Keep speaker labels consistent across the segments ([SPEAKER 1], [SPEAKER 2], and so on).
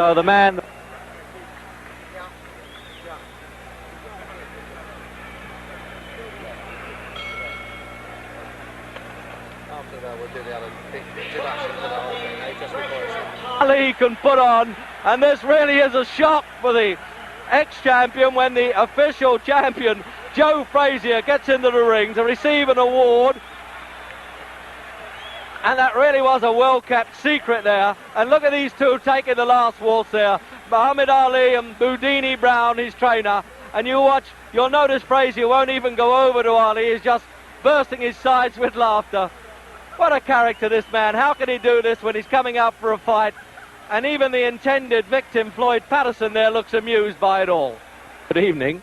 [SPEAKER 1] So the man... Ali can put on, and this really is a shock for the ex-champion when the official champion Joe Frazier gets into the ring to receive an award. And that really was a well-kept secret there. And look at these two taking the last waltz there. Muhammad Ali and Boudini Brown, his trainer. And you watch, you'll notice Frazier won't even go over to Ali. He's just bursting his sides with laughter. What a character, this man. How can he do this when he's coming out for a fight? And even the intended victim, Floyd Patterson, there looks amused by it all. Good evening.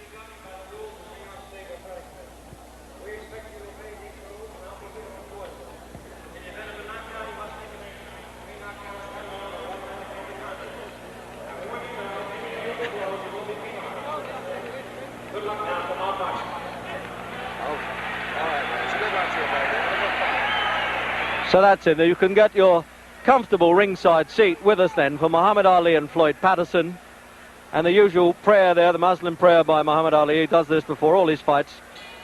[SPEAKER 1] So that's it. You can get your comfortable ringside seat with us then for Muhammad Ali and Floyd Patterson. And the usual prayer there, the Muslim prayer by Muhammad Ali. He does this before all his fights.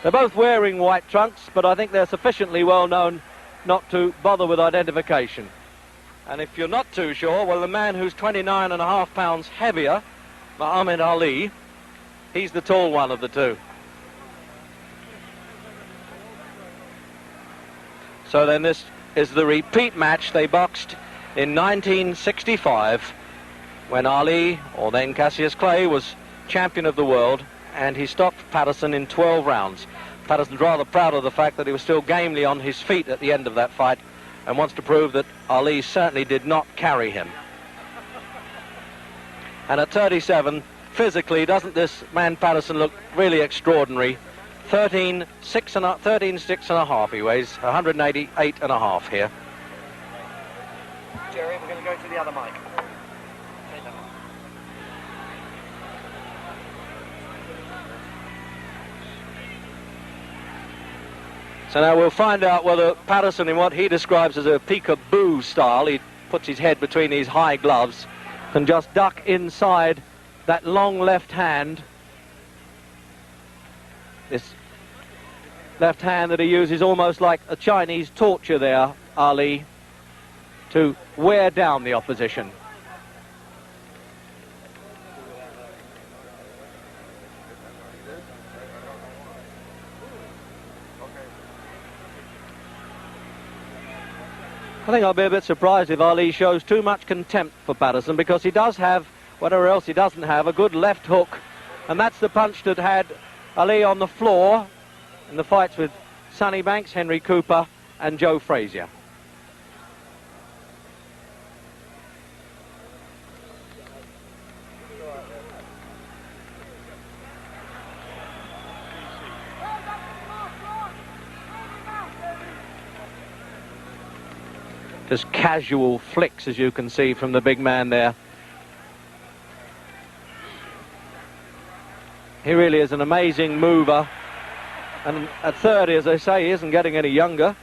[SPEAKER 1] They're both wearing white trunks, but I think they're sufficiently well known not to bother with identification. And if you're not too sure, well, the man who's 29.5 pounds heavier, Muhammad Ali, he's the tall one of the two. So then this is the repeat match. They boxed in 1965 when Ali, or then Cassyus Clay, was champion of the world, and he stopped Patterson in 12 rounds. Patterson's rather proud of the fact that he was still gamely on his feet at the end of that fight and wants to prove that Ali certainly did not carry him. And at 37, physically, doesn't this man Patterson look really extraordinary? 13.6 he weighs, 188.5 here.
[SPEAKER 2] Jerry, we're going to go to the other mic.
[SPEAKER 1] So now we'll find out whether Patterson, in what he describes as a peekaboo style, he puts his head between these high gloves, can just duck inside that long left hand. This left hand that he uses almost like a Chinese torture there, Ali, to wear down the opposition. I think I'll be a bit surprised if Ali shows too much contempt for Patterson, because he does have, whatever else he doesn't have, a good left hook. And that's the punch that had Ali on the floor in the fights with Sonny Banks, Henry Cooper and Joe Frazier. Just casual flicks, as you can see from the big man there. He really is an amazing mover. And at 30, as I say, he isn't getting any younger.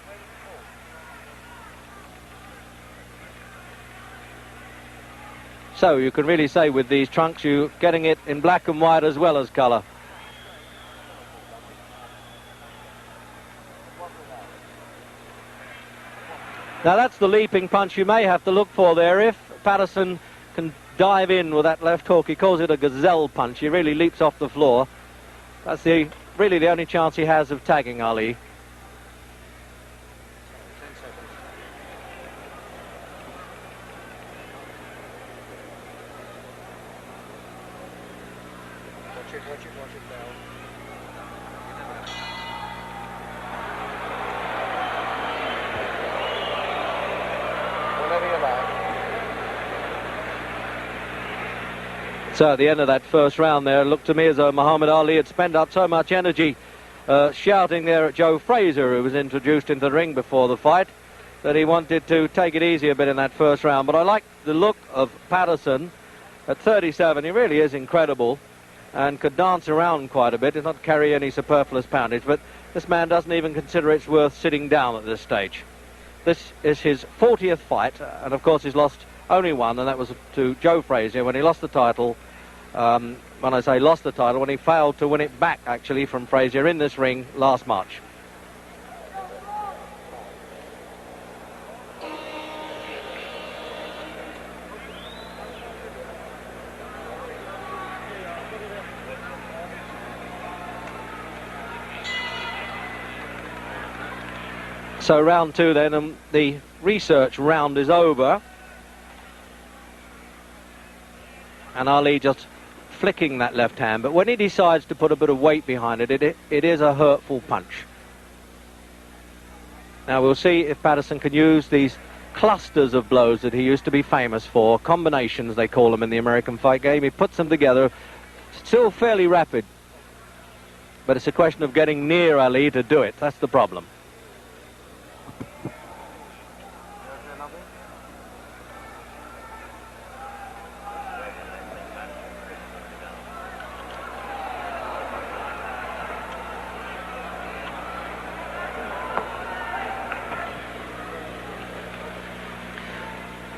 [SPEAKER 1] So you can really say with these trunks, you're getting it in black and white as well as colour. Now that's the leaping punch you may have to look for there. If Patterson can dive in with that left hook, he calls it a gazelle punch. He really leaps off the floor. That's really the only chance he has of tagging Ali.
[SPEAKER 2] Watch it now.
[SPEAKER 1] So at the end of that first round there, it looked to me as though Muhammad Ali had spent up so much energy shouting there at Joe Frazier, who was introduced into the ring before the fight, that he wanted to take it easy a bit in that first round. But I like the look of Patterson at 37. He really is incredible and could dance around quite a bit. Does not carry any superfluous poundage, but this man doesn't even consider it's worth sitting down at this stage. This is his 40th fight, and of course he's lost only one, and that was to Joe Frazier when he lost the title. When I say lost the title, when he failed to win it back, actually, from Frazier in this ring last March. So round two then, and the research round is over. And Ali just flicking that left hand, but when he decides to put a bit of weight behind it, it is a hurtful punch. Now we'll see if Patterson can use these clusters of blows that he used to be famous for, combinations they call them in the American fight game. He puts them together, still fairly rapid, but it's a question of getting near Ali to do it. That's the problem.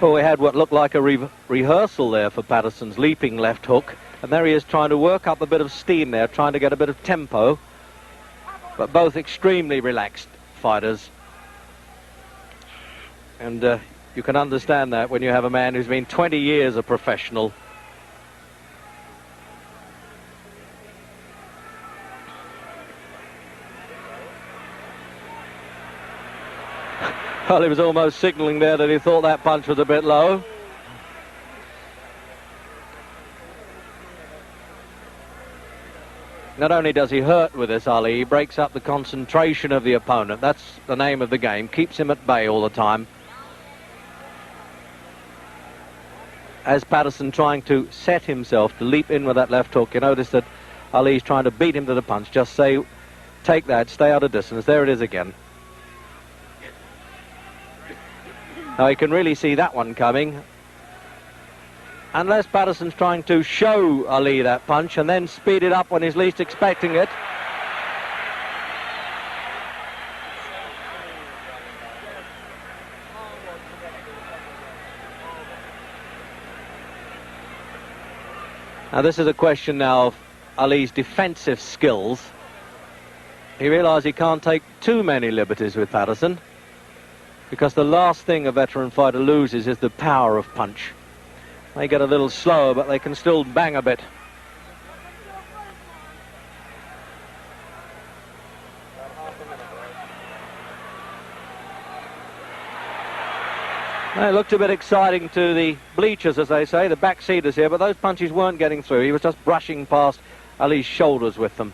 [SPEAKER 1] Well, we had what looked like a rehearsal there for Patterson's leaping left hook, and there he is trying to work up a bit of steam there, trying to get a bit of tempo, but both extremely relaxed fighters. And you can understand that when you have a man who's been 20 years a professional. Well, he was almost signalling there that he thought that punch was a bit low. Not only does he hurt with this, Ali, he breaks up the concentration of the opponent. That's the name of the game. Keeps him at bay all the time. As Patterson trying to set himself to leap in with that left hook, you notice that Ali's trying to beat him to the punch. Just say, take that, stay out of distance. There it is again. Now you can really see that one coming. Unless Patterson's trying to show Ali that punch and then speed it up when he's least expecting it. Now this is a question now of Ali's defensive skills. He realised he can't take too many liberties with Patterson, because the last thing a veteran fighter loses is the power of punch. They get a little slower, but they can still bang a bit. It looked a bit exciting to the bleachers, as they say, the backseaters here, but those punches weren't getting through. He was just brushing past Ali's shoulders with them.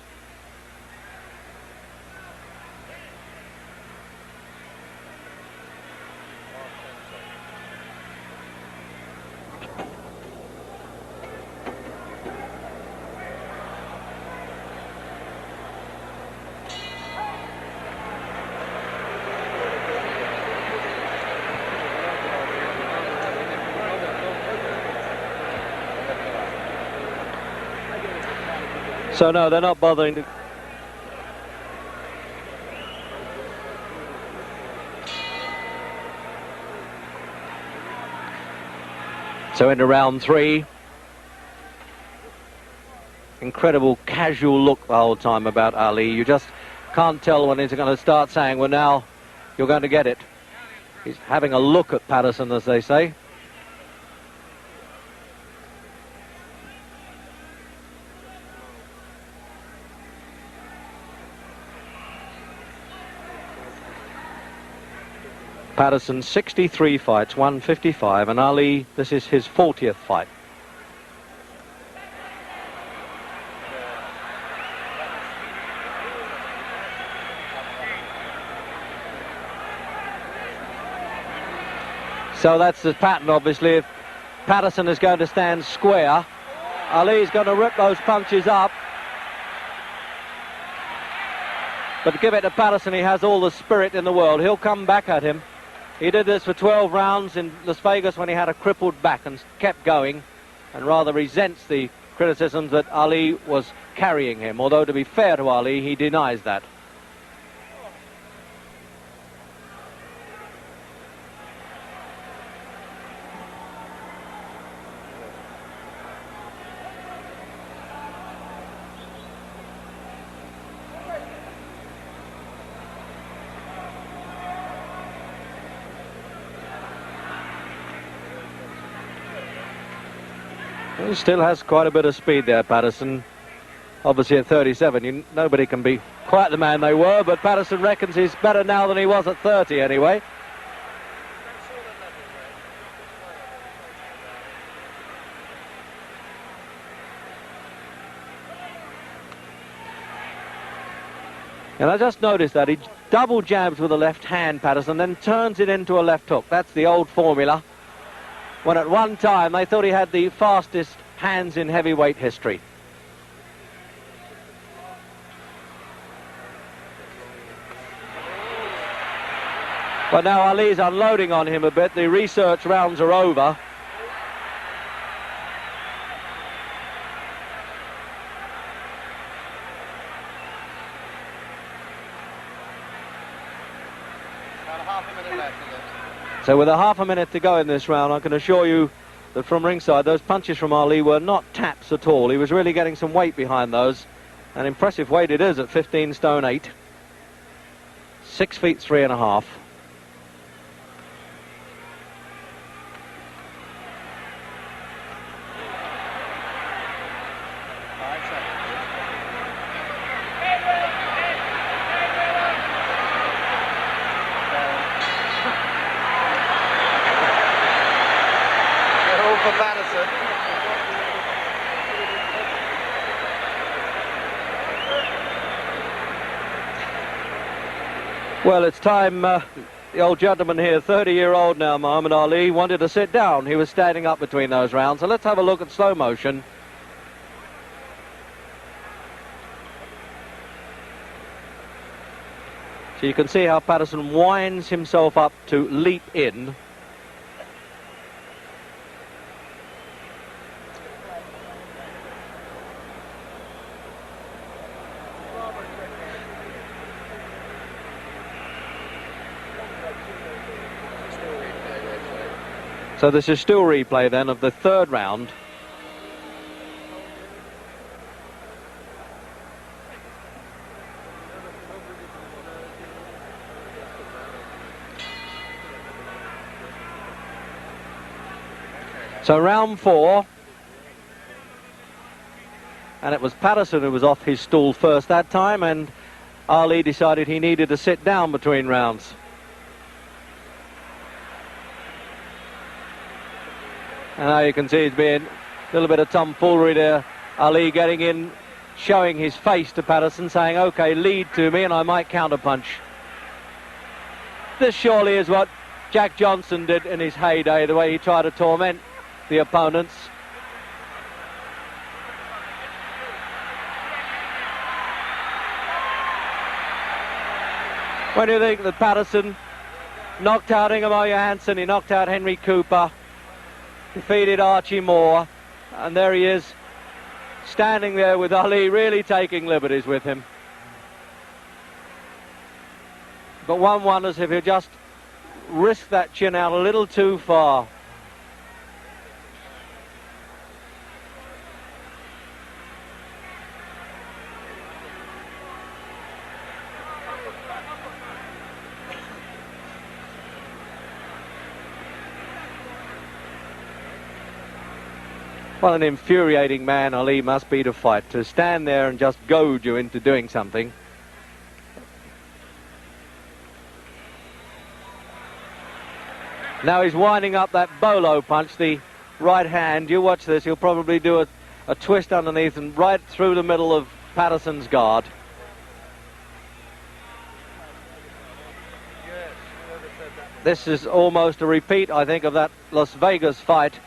[SPEAKER 1] So no, they're not bothering to... So into round three. Incredible casual look the whole time about Ali. You just can't tell when he's going to start saying, well, now you're going to get it. He's having a look at Patterson, as they say. Patterson 63 fights, 155, and Ali, this is his 40th fight. So that's the pattern, obviously. If Patterson is going to stand square, Ali's going to rip those punches up. But give it to Patterson, he has all the spirit in the world. He'll come back at him. He did this for 12 rounds in Las Vegas when he had a crippled back and kept going, and rather resents the criticisms that Ali was carrying him. Although, to be fair to Ali, he denies that. He still has quite a bit of speed there, Patterson. Obviously at 37, nobody can be quite the man they were, but Patterson reckons he's better now than he was at 30 anyway. And I just noticed that he double jabs with the left hand, Patterson, then turns it into a left hook. That's the old formula. When at one time they thought he had the fastest hands in heavyweight history. But now Ali's unloading on him a bit. The research rounds are over. So with a half a minute to go in this round, I can assure you that from ringside, those punches from Ali were not taps at all. He was really getting some weight behind those. An impressive weight it is at 15 stone 8. 6 feet 3.5. Well, it's time, the old gentleman here, 30-year-old now, Muhammad Ali, wanted to sit down. He was standing up between those rounds. So let's have a look at slow motion. So you can see how Patterson winds himself up to leap in. So this is still replay then of the third round. So round 4. And it was Patterson who was off his stool first that time, and Ali decided he needed to sit down between rounds. And now you can see it's been a little bit of tomfoolery there. Ali getting in, showing his face to Patterson, saying, okay, lead to me and I might counterpunch. This surely is what Jack Johnson did in his heyday, the way he tried to torment the opponents. When you think that Patterson knocked out Ingemar Johansson, he knocked out Henry Cooper, defeated Archie Moore, and there he is, standing there with Ali, really taking liberties with him. But one wonders if he'll just risk that chin out a little too far. What an infuriating man Ali must be to fight, to stand there and just goad you into doing something. Now he's winding up that bolo punch, the right hand. You watch this, he'll probably do a twist underneath and right through the middle of Patterson's guard. This is almost a repeat, I think, of that Las Vegas fight,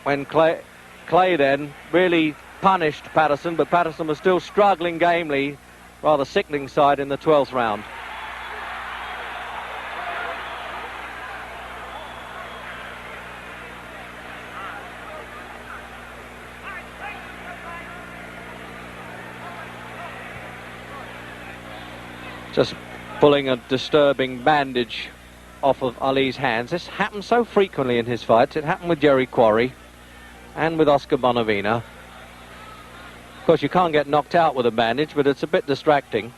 [SPEAKER 1] when Clay then really punished Patterson, but Patterson was still struggling gamely, rather sickening side in the 12th round. Just pulling a disturbing bandage off of Ali's hands. This happens so frequently in his fights. It happened with Jerry Quarry and with Oscar Bonavina. Of course, you can't get knocked out with a bandage, but it's a bit distracting.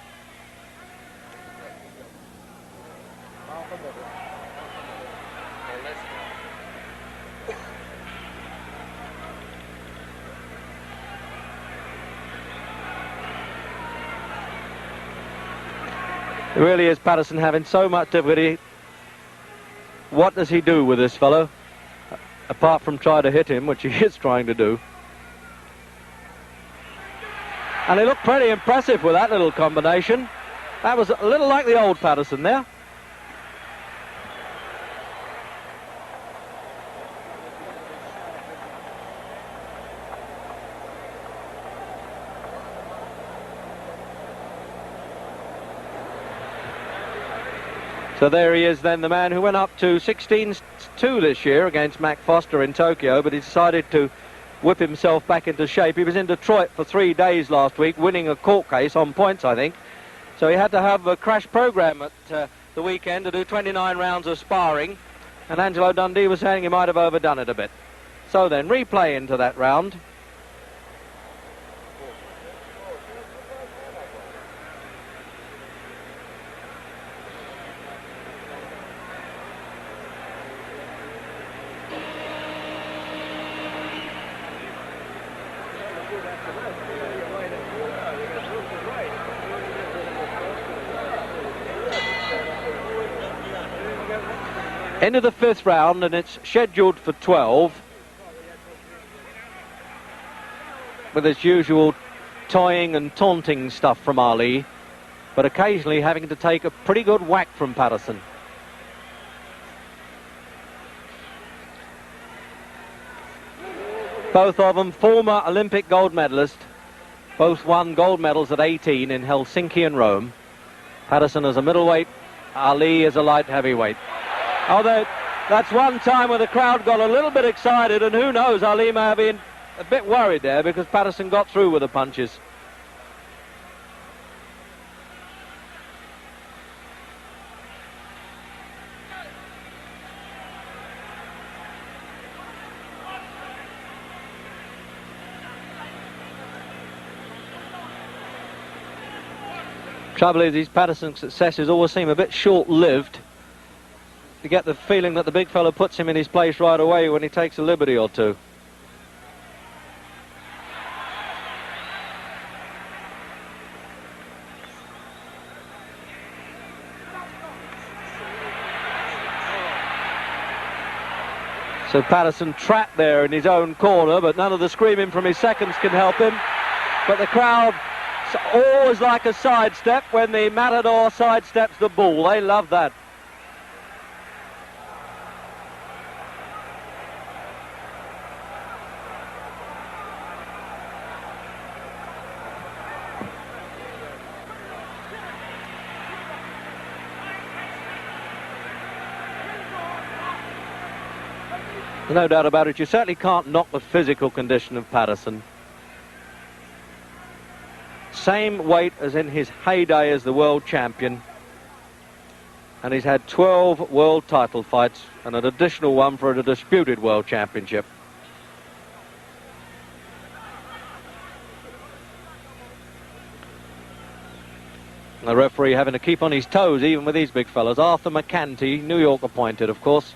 [SPEAKER 1] It really is Patterson having so much difficulty. What does he do with this fellow? Apart from try to hit him, which he is trying to do. And he looked pretty impressive with that little combination. That was a little like the old Patterson there. So there he is then, the man who went up to 16-2 this year against Mac Foster in Tokyo, but he decided to whip himself back into shape. He was in Detroit for 3 days last week, winning a court case on points, I think. So he had to have a crash program at the weekend to do 29 rounds of sparring, and Angelo Dundee was saying he might have overdone it a bit. So then, replay into that round. Into the 5th round, and it's scheduled for 12, with its usual toying and taunting stuff from Ali, but occasionally having to take a pretty good whack from Patterson. Both of them former Olympic gold medalists. Both won gold medals at 18 in Helsinki and Rome. Patterson as a middleweight, Ali as a light heavyweight. Although that's one time where the crowd got a little bit excited, and who knows, Ali may have been a bit worried there because Patterson got through with the punches. Trouble is, these Patterson successes always seem a bit short-lived. You get the feeling that the big fella puts him in his place right away when he takes a liberty or two. So Patterson trapped there in his own corner, but none of the screaming from his seconds can help him. But the crowd always like a sidestep when the matador sidesteps the bull. They love that. No doubt about it, you certainly can't knock the physical condition of Patterson. Same weight as in his heyday as the world champion. And he's had 12 world title fights and an additional one for a disputed world championship. The referee having to keep on his toes even with these big fellas. Arthur McCanty, New York appointed, of course.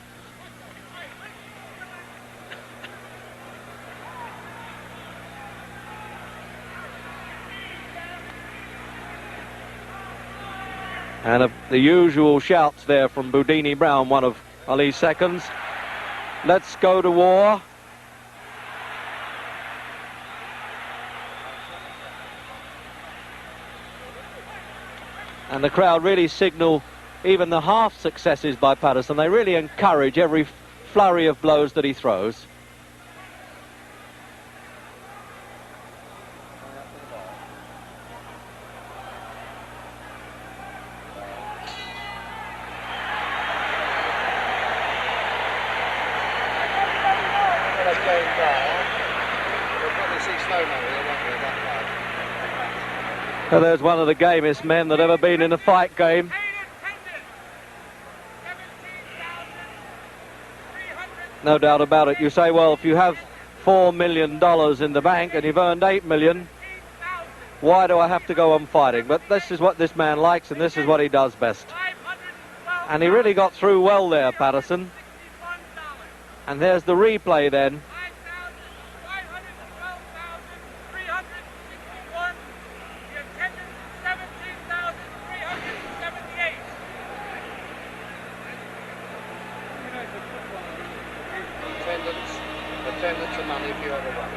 [SPEAKER 1] And the usual shouts there from Boudini Brown, one of Ali's seconds. Let's go to war. And the crowd really signal even the half successes by Patterson. They really encourage every flurry of blows that he throws. So there's one of the gamest men that ever been in a fight game. No doubt about it. You say, well, if you have $4 million in the bank and you've earned $8 million, why do I have to go on fighting? But this is what this man likes, and this is what he does best. And he really got through well there, Patterson. And there's the replay then.
[SPEAKER 2] attendance and money if you ever won.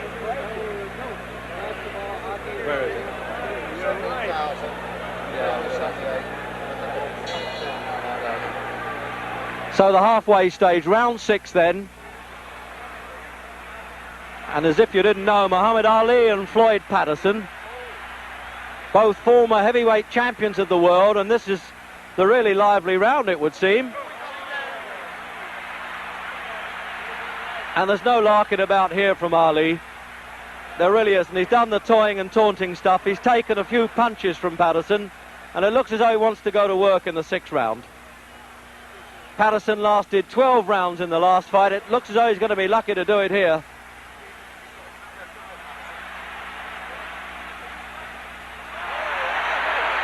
[SPEAKER 1] Where is it?
[SPEAKER 2] 17,000.
[SPEAKER 1] So the halfway stage, round 6 then. And as if you didn't know, Muhammad Ali and Floyd Patterson, both former heavyweight champions of the world, and this is the really lively round, it would seem. And there's no larking about here from Ali. There really isn't. He's done the toying and taunting stuff. He's taken a few punches from Patterson, and it looks as though he wants to go to work in the 6th round. Patterson lasted 12 rounds in the last fight. It looks as though he's going to be lucky to do it here.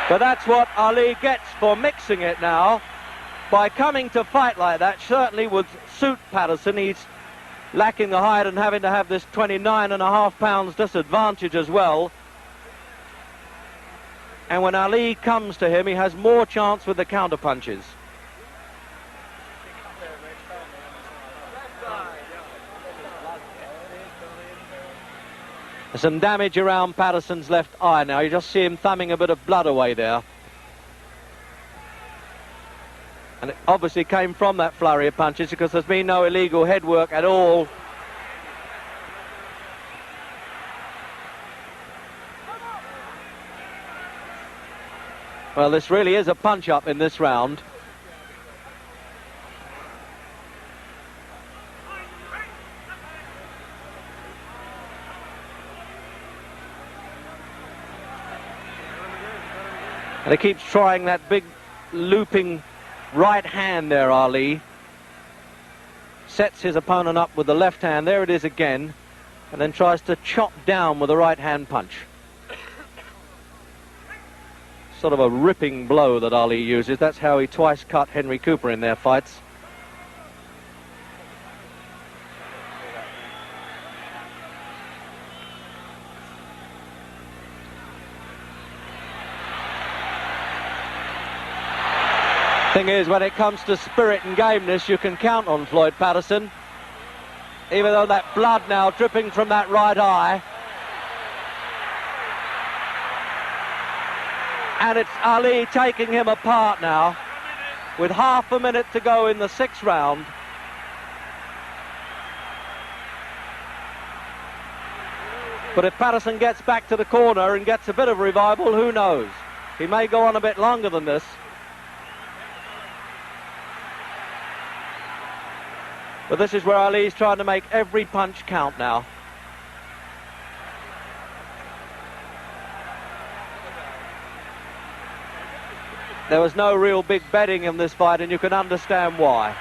[SPEAKER 1] But that's what Ali gets for mixing it now. By coming to fight like that, certainly would suit Patterson. He's lacking the height and having to have this 29.5 pounds disadvantage as well. And when Ali comes to him, he has more chance with the counter punches. There's some damage around Patterson's left eye now. You just see him thumbing a bit of blood away there. And it obviously came from that flurry of punches because there's been no illegal head work at all. Well, this really is a punch-up in this round. And he keeps trying that big looping right hand there, Ali. Sets his opponent up with the left hand. There it is again. And then tries to chop down with the right hand punch. Sort of a ripping blow that Ali uses. That's how he twice cut Henry Cooper in their fights. Thing is, when it comes to spirit and gameness, you can count on Floyd Patterson. Even though that blood now dripping from that right eye. And it's Ali taking him apart now, with half a minute to go in the 6th round. But if Patterson gets back to the corner and gets a bit of revival, who knows? He may go on a bit longer than this. But this is where Ali's trying to make every punch count now. There was no real big betting in this fight, and you can understand why.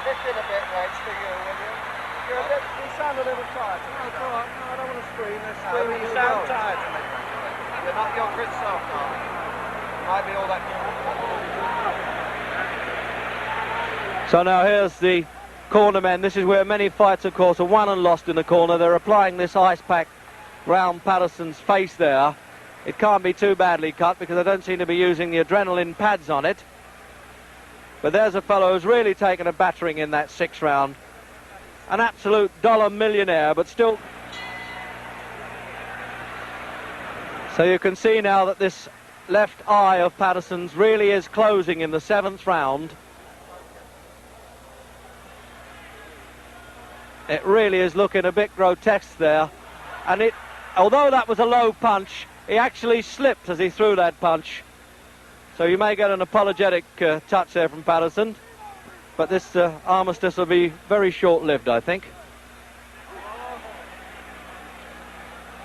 [SPEAKER 2] Lift it a bit, Reg, for you, will you? You sound a little tired. No, it's all right. No, I don't want to scream. You sound tired to me. You're not your good self, darling. Might be all that.
[SPEAKER 1] So now here's the corner men. This is where many fights, of course, are won and lost in the corner. They're applying this ice pack round Patterson's face there. It can't be too badly cut because they don't seem to be using the adrenaline pads on it. But there's a fellow who's really taken a battering in that 6th round. An absolute dollar millionaire, but still. So you can see now that this left eye of Patterson's really is closing in the 7th round. It really is looking a bit grotesque there. And although that was a low punch, he actually slipped as he threw that punch. So you may get an apologetic touch there from Patterson. But this armistice will be very short-lived, I think.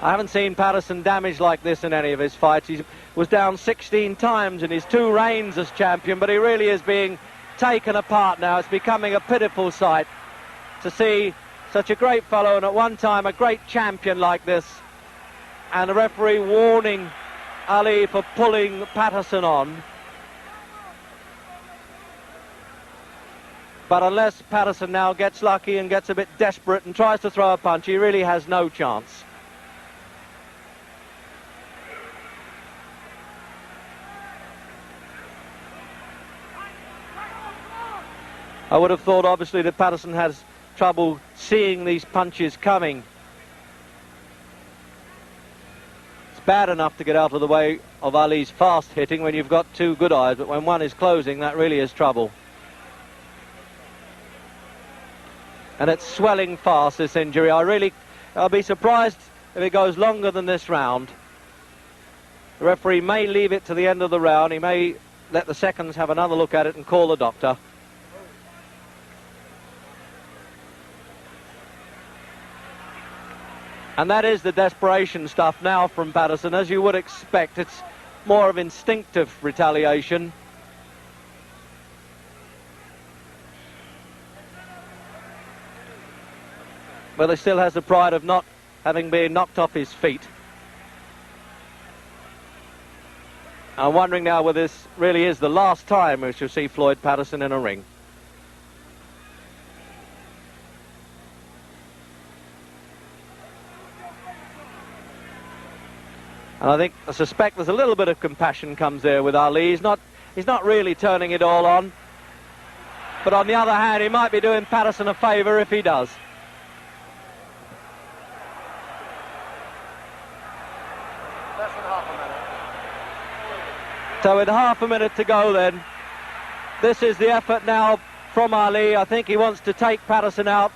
[SPEAKER 1] I haven't seen Patterson damaged like this in any of his fights. He was down 16 times in his 2 reigns as champion, but he really is being taken apart now. It's becoming a pitiful sight to see such a great fellow and at one time a great champion like this, and the referee warning Ali for pulling Patterson on. But unless Patterson now gets lucky and gets a bit desperate and tries to throw a punch, he really has no chance. I would have thought, obviously, that Patterson has trouble seeing these punches coming. It's bad enough to get out of the way of Ali's fast hitting when you've got two good eyes, but when one is closing, that really is trouble. And it's swelling fast, this injury. I'll be surprised if it goes longer than this round. The referee may leave it to the end of the round. He may let the seconds have another look at it and call the doctor. And that is the desperation stuff now from Patterson, as you would expect. It's more of instinctive retaliation. But he still has the pride of not having been knocked off his feet. I'm wondering now whether this really is the last time we shall see Floyd Patterson in a ring. And I suspect there's a little bit of compassion comes there with Ali. He's not really turning it all on. But on the other hand, he might be doing Patterson a favour if he does.
[SPEAKER 2] Less than half a minute.
[SPEAKER 1] So with half a minute to go then, this is the effort now from Ali. I think he wants to take Patterson out.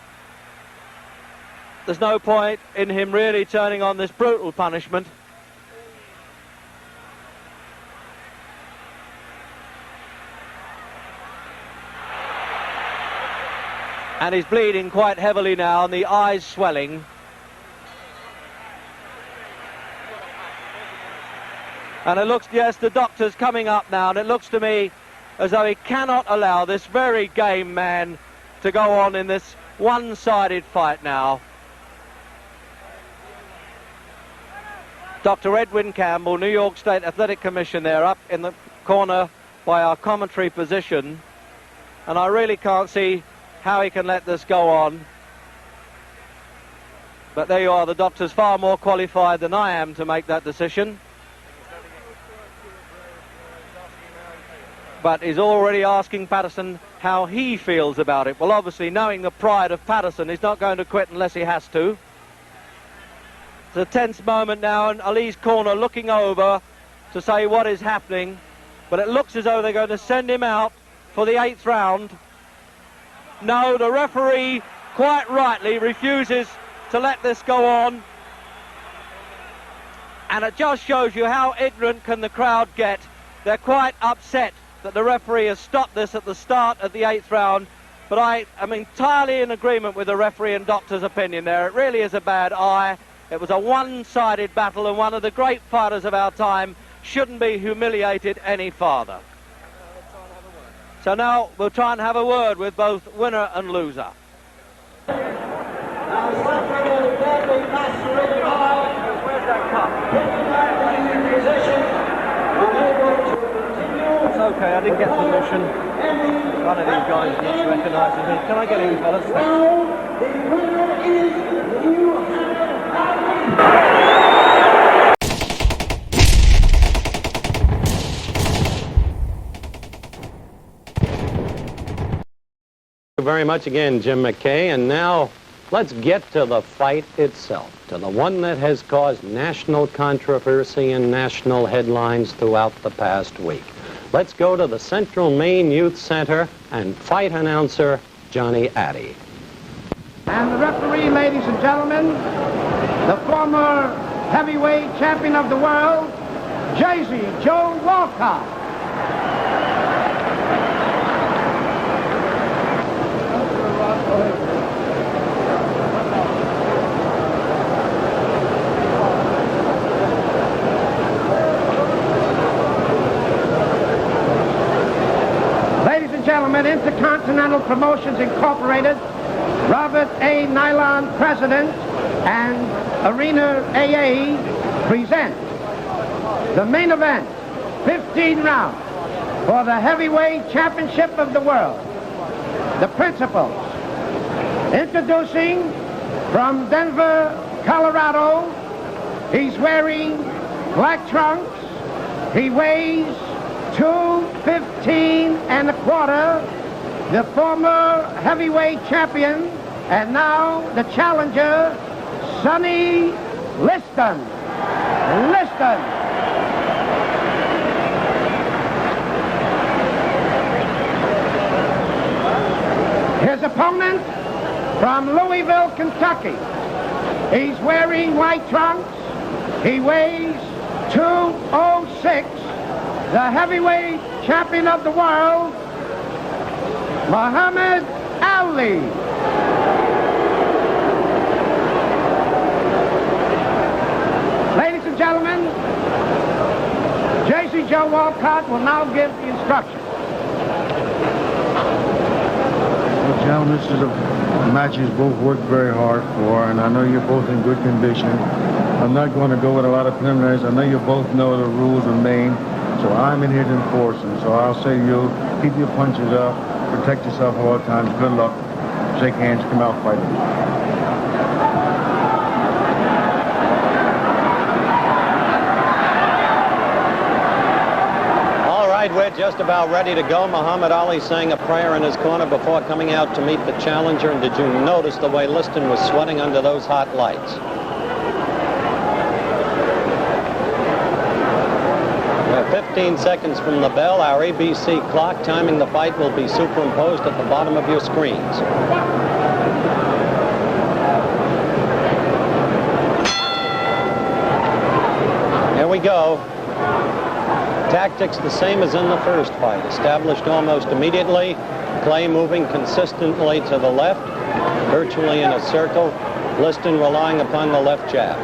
[SPEAKER 1] There's no point in him really turning on this brutal punishment. And he's bleeding quite heavily now, and the eyes swelling. And it looks, yes, the doctor's coming up now, and it looks to me as though he cannot allow this very game man to go on in this one-sided fight now. Dr. Edwin Campbell, New York State Athletic Commission there, up in the corner by our commentary position. And I really can't see how he can let this go on. But there you are, the doctor's far more qualified than I am to make that decision. But he's already asking Patterson how he feels about it. Well, obviously, knowing the pride of Patterson, he's not going to quit unless he has to. It's a tense moment now, and Ali's corner looking over to say what is happening. But it looks as though they're going to send him out for the 8th round. No, the referee quite rightly refuses to let this go on. And it just shows you how ignorant can the crowd get. They're quite upset that the referee has stopped this at the start of the 8th round. But I am entirely in agreement with the referee and doctor's opinion there. It really is a bad eye. It was a one-sided battle, and one of the great fighters of our time shouldn't be humiliated any farther. So now we'll try and have a word with both winner and loser.
[SPEAKER 2] Where's that cup?
[SPEAKER 1] It's okay, I didn't get permission. One of these guys is recognising me. Can I get in, fellas?
[SPEAKER 3] Thank you very much again, Jim McKay. And now let's get to the fight itself, to the one that has caused national controversy and national headlines throughout the past week. Let's go to the Central Maine Youth Center and fight announcer Johnny Addy.
[SPEAKER 4] And the referee, ladies and gentlemen, the former heavyweight champion of the world, Jersey Joe Walcott. Gentlemen, Intercontinental Promotions Incorporated, Robert A. Nylon President, and Arena AA present the main event, 15 rounds for the heavyweight championship of the world. The principals, introducing from Denver, Colorado, he's wearing black trunks, he weighs 215 1/4. the former heavyweight champion and now the challenger, Sonny Liston. His opponent from Louisville, Kentucky. He's wearing white trunks. He weighs 206. The heavyweight champion of the world, Muhammad Ali. Ladies and gentlemen, J.C. Joe Walcott will now give the instructions.
[SPEAKER 5] Well, gentlemen, this is a match you've both worked very hard for, and I know you're both in good condition. I'm not going to go with a lot of preliminaries. I know you both know the rules of Maine, so I'm in here to enforce them. So I'll say to you, keep your punches up, protect yourself at all times. Good luck. Shake hands, come out fighting.
[SPEAKER 3] We're just about ready to go. Muhammad Ali saying a prayer in his corner before coming out to meet the challenger. And did you notice the way Liston was sweating under those hot lights? We're 15 seconds from the bell. Our ABC clock timing the fight will be superimposed at the bottom of your screens. Here we go. Tactics the same as in the first fight. Established almost immediately. Clay moving consistently to the left, virtually in a circle. Liston relying upon the left jab.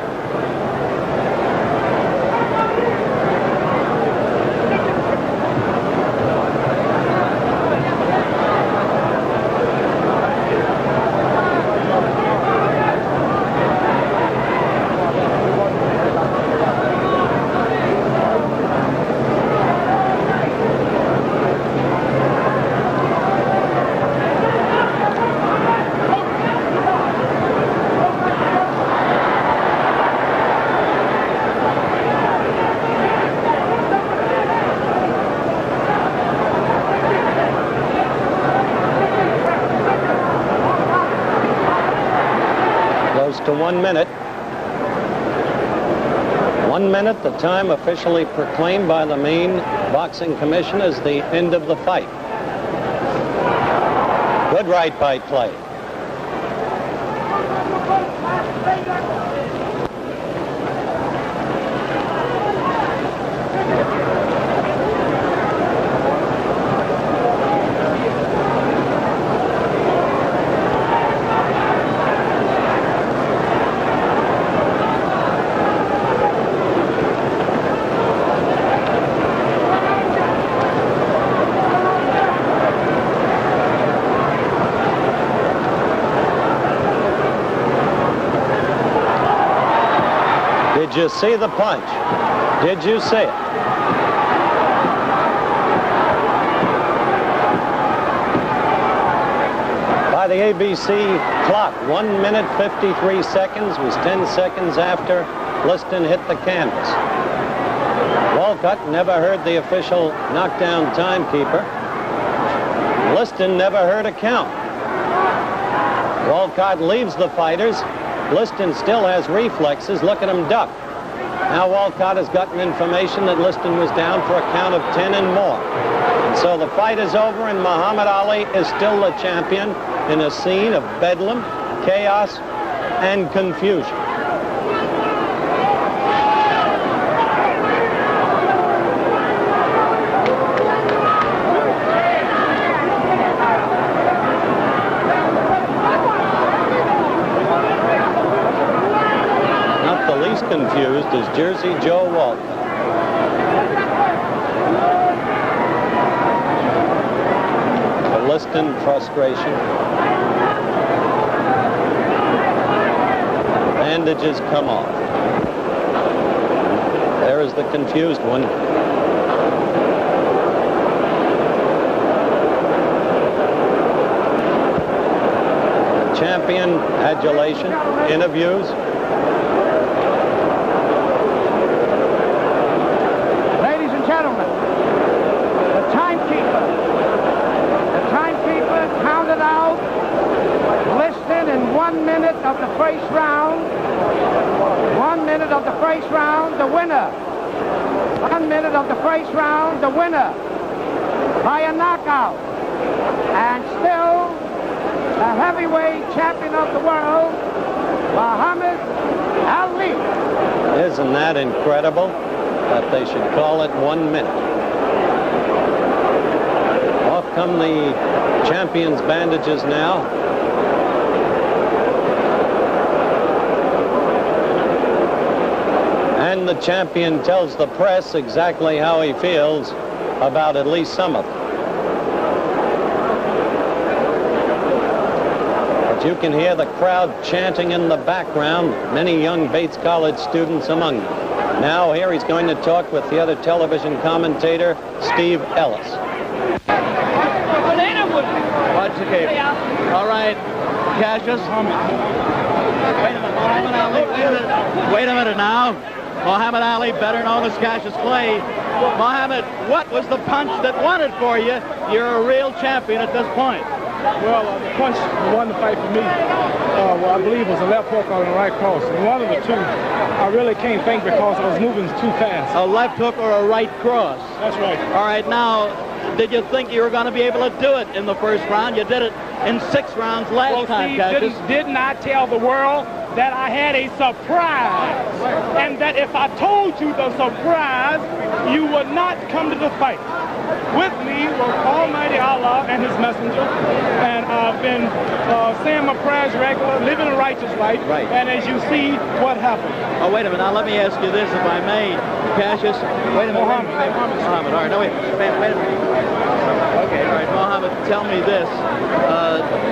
[SPEAKER 3] To 1 minute. 1 minute, the time officially proclaimed by the Maine Boxing Commission as the end of the fight. Good right by Clay. Did you see the punch? Did you see it? By the ABC clock, 1 minute 53 seconds was 10 seconds after Liston hit the canvas. Walcott never heard the official knockdown timekeeper. Liston never heard a count. Walcott leaves the fighters. Liston still has reflexes. Look at him duck. Now Walcott has gotten information that Liston was down for a count of 10 and more. And so the fight is over and Muhammad Ali is still the champion in a scene of bedlam, chaos, and confusion. Confused is Jersey Joe Walcott. The Liston frustration. Bandages come off. There is the confused one. Champion adulation, interviews.
[SPEAKER 4] Gentlemen, the timekeeper Listening in 1 minute of the first round. 1 minute of the first round, the winner. 1 minute of the first round, the winner by a knockout. And still the heavyweight champion of the world, Muhammad Ali.
[SPEAKER 3] Isn't that incredible that they should call it 1 minute? Off come the champion's bandages now. And the champion tells the press exactly how he feels about at least some of them. But you can hear the crowd chanting in the background, many young Bates College students among them. Now here he's going to talk with the other television commentator, Steve Ellis.
[SPEAKER 1] Watch the game. All right, Cassyus. Wait a minute now. Muhammad Ali, better known as Cassyus Clay. Muhammad, what was the punch that won it for you? You're a real champion at this point.
[SPEAKER 6] Well, the punch that won the fight for me, well, I believe was a left hook or a right cross. And one of the two, I really can't think because I was moving too fast.
[SPEAKER 1] A left hook or a right cross?
[SPEAKER 6] That's right.
[SPEAKER 1] All right, now, did you think you were going to be able to do it in the first round? You did it in 6 rounds last time, Cassyus.
[SPEAKER 6] Didn't I tell the world that I had a surprise? And that if I told you the surprise, you would not come to the fight. With me was Almighty Allah and his messenger, and I've been saying my prayers regular, living a righteous life,
[SPEAKER 1] right.
[SPEAKER 6] And as you see, what happened.
[SPEAKER 1] Oh, wait a minute. Now, let me ask you this, if I may, Cassyus. Wait a minute. Muhammad. All right, no, wait a minute. Okay, all right, Muhammad, tell me this.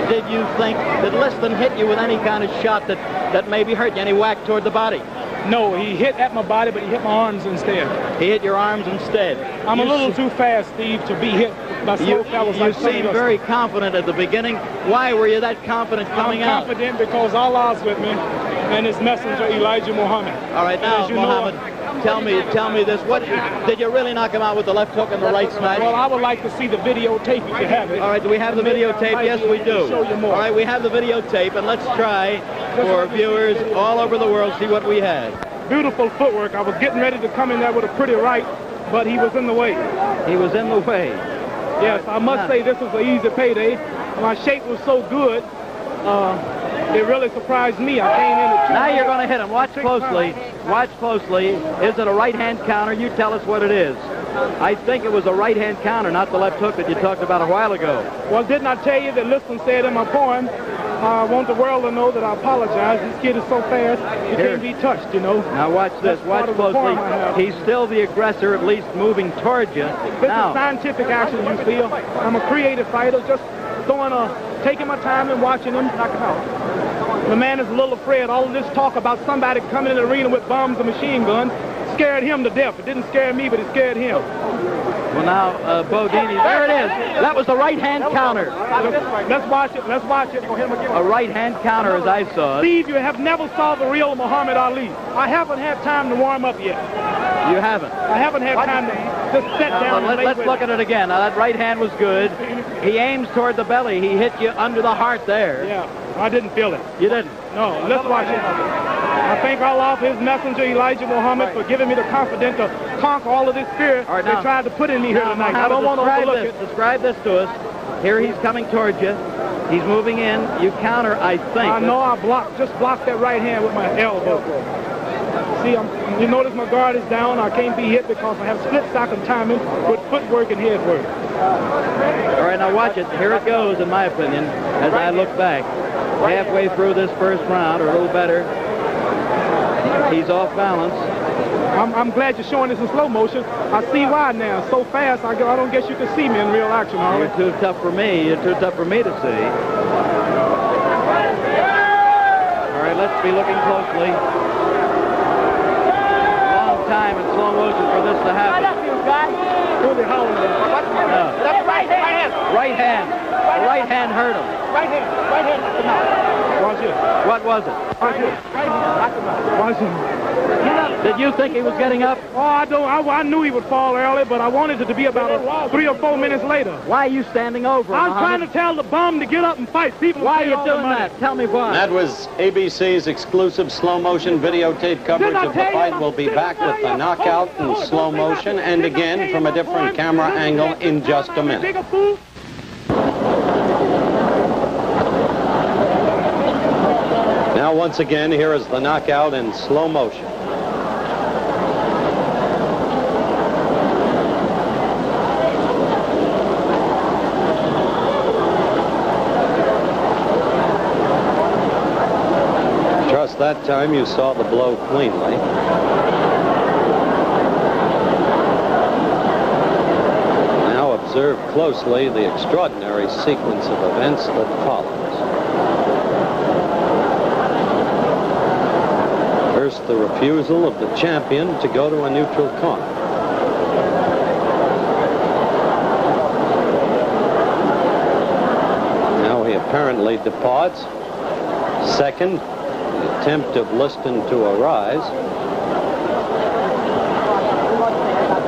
[SPEAKER 1] Did you think that Liston hit you with any kind of shot that maybe hurt you, any whack toward the body?
[SPEAKER 6] No, he hit at my body, but he hit my arms instead.
[SPEAKER 1] He hit your arms instead.
[SPEAKER 6] I'm a little too fast, Steve, to be hit by slow fellas like
[SPEAKER 1] you seemed very confident at the beginning. Why were you that confident coming out?
[SPEAKER 6] I'm confident because Allah's with me and his messenger, Elijah Muhammad.
[SPEAKER 1] All right, now, Muhammad, tell me this. What did you really knock him out with the left hook and the right smash?
[SPEAKER 6] Well, I would like to see the videotape if you have it.
[SPEAKER 1] All right, do we have the videotape? Yes, we do.
[SPEAKER 6] Show you more.
[SPEAKER 1] All right, we have the videotape, and let's try for viewers all over the world see what we had.
[SPEAKER 6] Beautiful footwork. I was getting ready to come in there with a pretty right, but he was in the way.
[SPEAKER 1] He was in the way.
[SPEAKER 6] Yes, I must say this was an easy payday. My shape was so good, it really surprised me. I came in at 2.
[SPEAKER 1] Now you're going to hit him. Watch closely. Watch closely. Is it a right-hand counter? You tell us what it is. I think it was a right-hand counter, not the left hook that you talked about a while ago.
[SPEAKER 6] Well, didn't I tell you that Liston said in my poem, I want the world to know that I apologize. This kid is so fast, he can't be touched, you know.
[SPEAKER 1] Now watch this. Watch closely. He's still the aggressor, at least moving towards you.
[SPEAKER 6] This is scientific action, you feel. I'm a creative fighter, just taking my time and watching him knock him out. The man is a little afraid. All of this talk about somebody coming in the arena with bombs and machine guns scared him to death. It didn't scare me, but it scared him.
[SPEAKER 1] Well, now, Bodini, there it is. That was the right-hand counter.
[SPEAKER 6] Let's watch it. Let's watch it.
[SPEAKER 1] A right-hand counter, as I saw it.
[SPEAKER 6] Steve, you have never saw the real Muhammad Ali. I haven't had time to warm up yet.
[SPEAKER 1] You haven't?
[SPEAKER 6] I haven't had time to just sit down and
[SPEAKER 1] let's look at it again. Now, that right hand was good. He aims toward the belly. He hit you under the heart there.
[SPEAKER 6] Yeah, I didn't feel it.
[SPEAKER 1] You didn't?
[SPEAKER 6] No, let's watch it. I thank Allah for his messenger, Elijah Muhammad, for giving me the confidence to conquer all of this fear they tried to put in me here tonight. I don't want to overlook it.
[SPEAKER 1] Describe this to us. Here he's coming towards you. He's moving in. You counter, I think.
[SPEAKER 6] I know I just blocked that right hand with my elbow. See, you notice my guard is down. I can't be hit because I have split-second timing with footwork and head work.
[SPEAKER 1] All right, now watch it. Here it goes, in my opinion, as I look back. Halfway through this first round, or a little better. He's off balance.
[SPEAKER 6] I'm glad you're showing this in slow motion. I see why now. So fast, I don't guess you can see me in real action, Harley.
[SPEAKER 1] You're too tough for me. You're too tough for me to see. All right, let's be looking closely. Long time in slow motion for this to happen.
[SPEAKER 6] Who's he howling at?
[SPEAKER 1] No.
[SPEAKER 6] That's right hand.
[SPEAKER 1] Right hand. The right hand hurt him.
[SPEAKER 6] Right hand. Watch you.
[SPEAKER 1] What was it? Did you think he was getting up?
[SPEAKER 6] Oh, I knew he would fall early, but I wanted it to be about 3 or 4 minutes later.
[SPEAKER 1] Why are you standing over him,
[SPEAKER 6] I was trying to tell the bum to get up and fight. People
[SPEAKER 1] Why are you doing that? Tell me why.
[SPEAKER 3] That was ABC's exclusive slow motion videotape coverage of the fight. We'll be back with the knockout in slow motion and again from a different camera angle in just a minute. Now once again, here is the knockout in slow motion. Just that time you saw the blow cleanly. Now observe closely the extraordinary sequence of events that follows. First, the refusal of the champion to go to a neutral corner. Now he apparently departs. Second, the attempt of Liston to arise.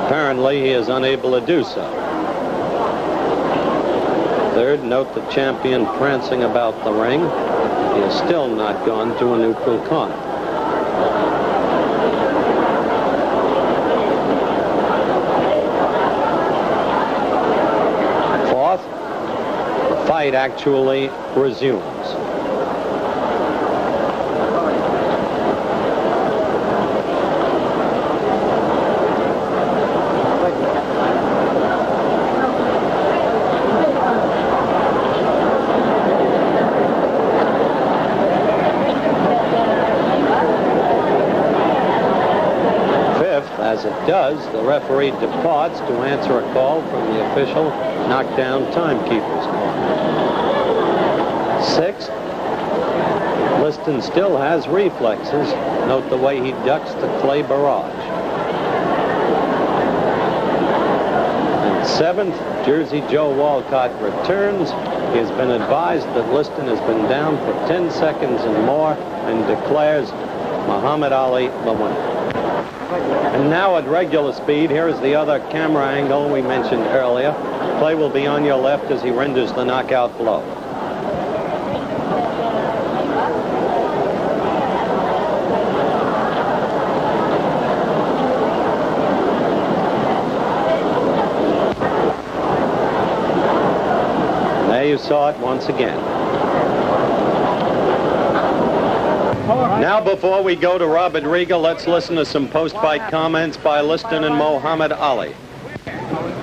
[SPEAKER 3] Apparently, he is unable to do so. Third, note the champion prancing about the ring. He has still not gone to a neutral corner. Fourth, the fight actually resumes. As it does, the referee departs to answer a call from the official knockdown timekeeper's corner. Sixth, Liston still has reflexes. Note the way he ducks the clay barrage. And seventh, Jersey Joe Walcott returns. He has been advised that Liston has been down for 10 seconds and more and declares Muhammad Ali the winner. And now at regular speed, here is the other camera angle we mentioned earlier. Clay will be on your left as he renders the knockout blow. There you saw it once again. Now, before we go to Robert Riga, let's listen to some post-fight comments by Liston and Muhammad Ali.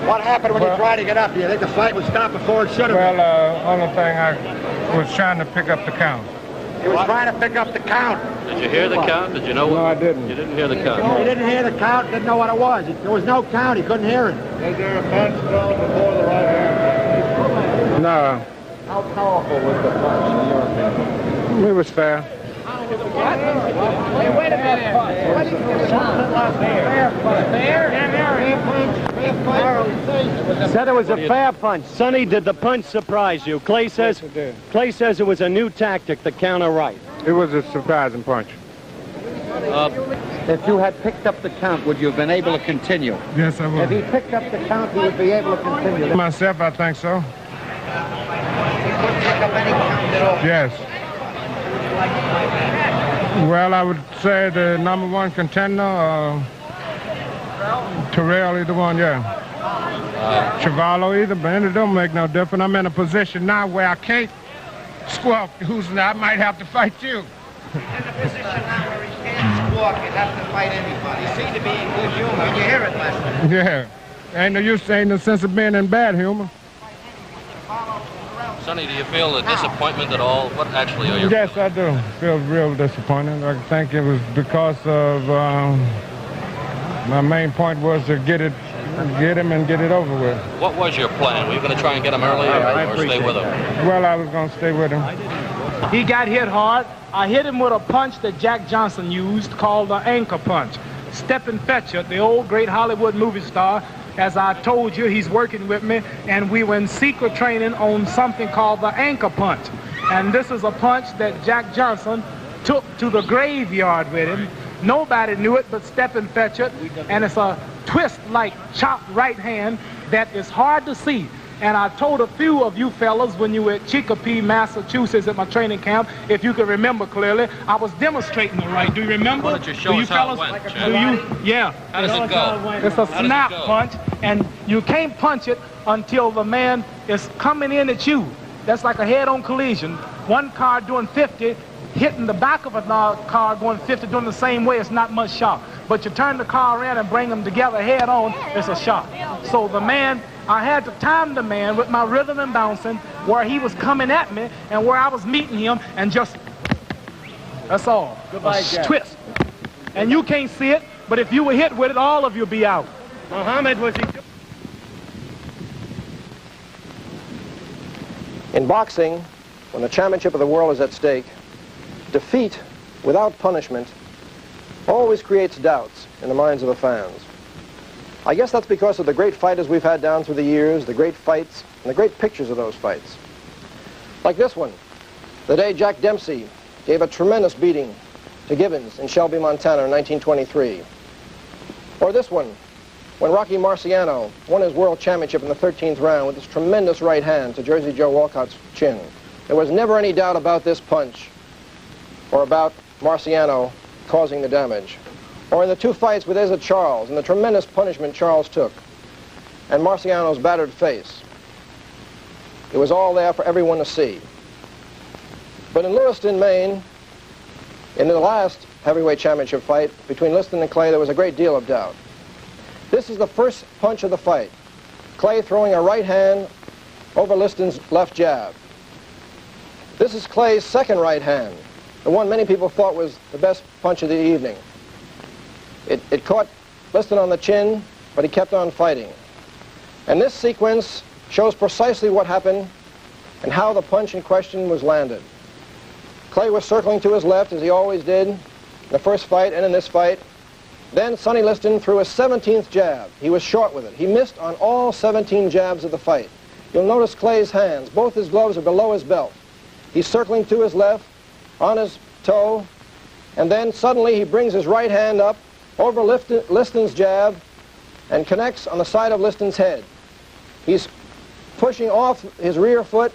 [SPEAKER 2] What happened when you tried to get up? Do you think the fight would stop before it should have?
[SPEAKER 5] Well, only thing I was trying to pick up the count.
[SPEAKER 2] He was trying to pick up the count.
[SPEAKER 1] Did you hear the count? Did you know what?
[SPEAKER 5] No, I didn't.
[SPEAKER 1] You didn't hear the count?
[SPEAKER 2] He didn't hear the count, didn't know what it was. There was no count, he couldn't hear it.
[SPEAKER 5] Was there a punch thrown before the right hand? No.
[SPEAKER 2] How powerful was the punch in your opinion?
[SPEAKER 5] It was fair.
[SPEAKER 6] Wait a minute. What is this? Fair?
[SPEAKER 3] Said it was a fair punch. Sonny, did the punch surprise you? Clay says,
[SPEAKER 5] Yes, it did.
[SPEAKER 3] Clay says it was a new tactic, the counter right.
[SPEAKER 5] It was a surprising punch.
[SPEAKER 2] If you had picked up the count, would you have been able to continue?
[SPEAKER 5] Yes, I
[SPEAKER 2] If he
[SPEAKER 5] would.
[SPEAKER 2] picked up the count, he would be able to continue.
[SPEAKER 5] Myself, I think so.
[SPEAKER 2] He couldn't pick up any count at all.
[SPEAKER 5] Yes. Well, I would say the #1 contender, Terrell, either one, yeah. Chavallo, either, but it don't make no difference. I'm in a position now where I can't squawk. I might have to fight you.
[SPEAKER 2] In the position now where he can't squawk, he'd have to fight anybody. He seemed to be in good humor. You hear it, Lester?
[SPEAKER 5] Yeah. Ain't no use, ain't no sense of being in bad humor.
[SPEAKER 7] Sonny, do you feel a disappointment at all? What actually are your
[SPEAKER 5] Yes,
[SPEAKER 7] feelings?
[SPEAKER 5] I do. Feel real disappointed. I think it was because of my main point was to get him and get it over with.
[SPEAKER 7] What was your plan? Were you going to try and get him early or stay with him?
[SPEAKER 5] Well, I was going to stay with him.
[SPEAKER 6] He got hit hard. I hit him with a punch that Jack Johnson used called the anchor punch. Stephen Fetcher, the old great Hollywood movie star, as I told you, he's working with me, and we were in secret training on something called the anchor punch. And this is a punch that Jack Johnson took to the graveyard with him. Nobody knew it but Stephen Fetchert, and it's a twist-like chopped right hand that is hard to see. And I told a few of you fellas when you were at Chicopee, Massachusetts at my training camp, if you can remember clearly, I was demonstrating the right. Do you remember?
[SPEAKER 7] Why don't you show us how it went, Jack?
[SPEAKER 6] Do you? Yeah.
[SPEAKER 7] How does it go?
[SPEAKER 6] It's a snap punch, and you can't punch it until the man is coming in at you. That's like a head-on collision. One car doing 50, hitting the back of another car going 50, doing the same way, it's not much shock. But you turn the car around and bring them together head-on, it's a shock. So the man, I had to time the man with my rhythm and bouncing where he was coming at me and where I was meeting him, and just, that's all.
[SPEAKER 4] Goodbye,
[SPEAKER 6] a twist. And you can't see it, but if you were hit with it, all of you'll be out.
[SPEAKER 4] Muhammad was...
[SPEAKER 2] In boxing, when the championship of the world is at stake, defeat without punishment always creates doubts in the minds of the fans. I guess that's because of the great fighters we've had down through the years, the great fights, and the great pictures of those fights. Like this one, the day Jack Dempsey gave a tremendous beating to Gibbons in Shelby, Montana in 1923. Or this one, when Rocky Marciano won his world championship in the 13th round with his tremendous right hand to Jersey Joe Walcott's chin. There was never any doubt about this punch or about Marciano causing the damage. Or in the two fights with Izzy Charles and the tremendous punishment Charles took and Marciano's battered face. It was all there for everyone to see. But in Lewiston, Maine, in the last heavyweight championship fight between Liston and Clay, there was a great deal of doubt. This is the first punch of the fight. Clay throwing a right hand over Liston's left jab. This is Clay's second right hand, the one many people thought was the best punch of the evening. It caught Liston on the chin, but he kept on fighting. And this sequence shows precisely what happened and how the punch in question was landed. Clay was circling to his left, as he always did in the first fight and in this fight. Then Sonny Liston threw a 17th jab. He was short with it. He missed on all 17 jabs of the fight. You'll notice Clay's hands. Both his gloves are below his belt. He's circling to his left, on his toe, and then suddenly he brings his right hand up over Liston's jab and connects on the side of Liston's head. He's pushing off his rear foot.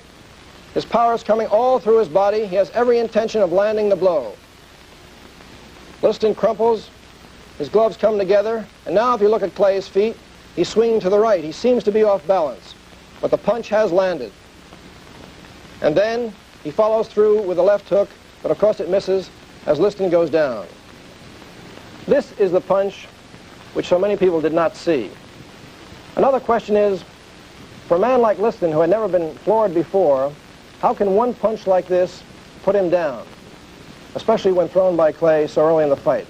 [SPEAKER 2] His power is coming all through his body. He has every intention of landing the blow. Liston crumples. His gloves come together, and now if you look at Clay's feet, he's swinging to the right. He seems to be off balance, but the punch has landed. And then he follows through with the left hook, but of course it misses as Liston goes down. This is the punch which so many people did not see. Another question is, for a man like Liston, who had never been floored before, how can one punch like this put him down, especially when thrown by Clay so early in the fight?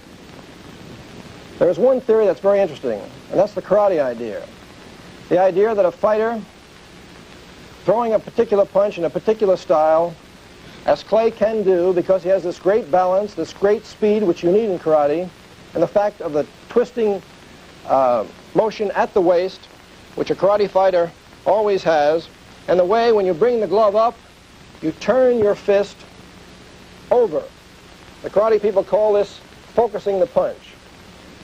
[SPEAKER 2] There is one theory that's very interesting, and that's the karate idea. The idea that a fighter throwing a particular punch in a particular style, as Clay can do because he has this great balance, this great speed which you need in karate, and the fact of the twisting motion at the waist, which a karate fighter always has, and the way when you bring the glove up, you turn your fist over. The karate people call this focusing the punch.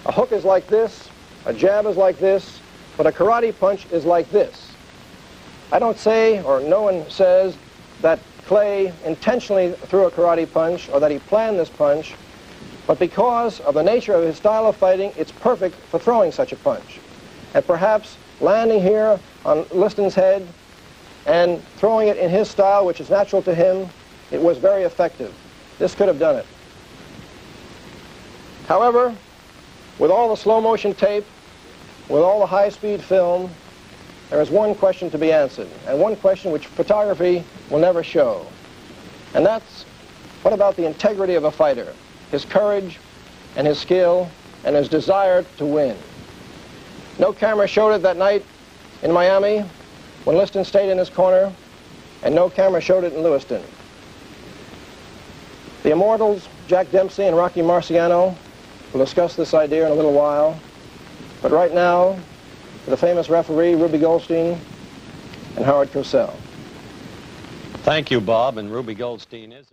[SPEAKER 2] A hook is like this, a jab is like this, but a karate punch is like this. I don't say, or no one says, that Clay intentionally threw a karate punch or that he planned this punch, but because of the nature of his style of fighting, it's perfect for throwing such a punch. And perhaps landing here on Liston's head and throwing it in his style, which is natural to him, it was very effective. This could have done it. However, with all the slow motion tape, with all the high-speed film, there is one question to be answered, and one question which photography will never show. And that's, what about the integrity of a fighter, his courage and his skill and his desire to win? No camera showed it that night in Miami when Liston stayed in his corner, and no camera showed it in Lewiston. The immortals, Jack Dempsey and Rocky Marciano, will discuss this idea in a little while, but right now, the famous referee, Ruby Goldstein, and Howard Cosell.
[SPEAKER 3] Thank you, Bob. And Ruby Goldstein is...